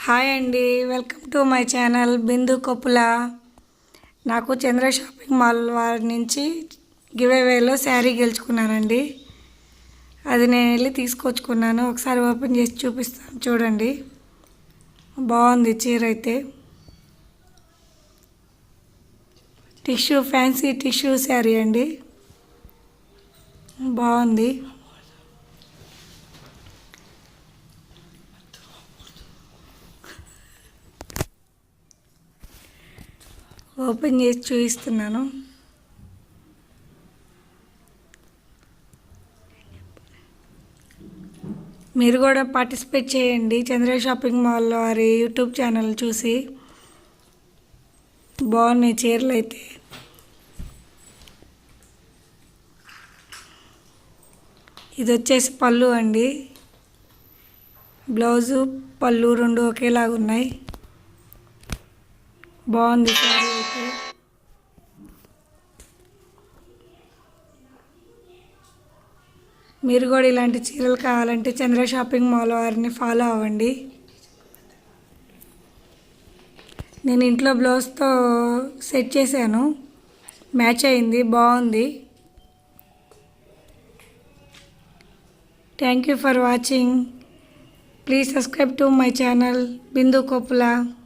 Hi అండి, welcome to my channel బిందు కొప్పుల. నాకు చంద్ర shopping mall వారి నుంచి గివేవేలో శారీ గెలుచుకున్నానండి. అది నేను వెళ్ళి తీసుకొచ్చుకున్నాను. ఒకసారి ఓపెన్ చేసి చూపిస్తాను, చూడండి. బాగుంది చీర అయితే. టిష్యూ, ఫ్యాన్సీ టిష్యూ శారీ అండి, బాగుంది. ఓపెన్ చేసి చూపిస్తున్నాను. మీరు కూడా పార్టిసిపేట్ చేయండి చంద్ర షాపింగ్ మాల్ వారి యూట్యూబ్ ఛానల్ చూసి. బాగున్నాయి చీరలు అయితే. ఇది వచ్చేసి పళ్ళు అండి. బ్లౌజు పళ్ళు రెండు ఒకేలాగా ఉన్నాయి. బాగుంది శారీ అయితే. మీరు కూడా ఇలాంటి చీరలు కావాలంటే చంద్ర షాపింగ్ మాల్ వారిని ఫాలో అవ్వండి. నేను ఇంట్లో బ్లౌజ్తో సెట్ చేశాను, మ్యాచ్ అయింది, బాగుంది. Thank you for watching. Please subscribe to my channel Bindu Koppula.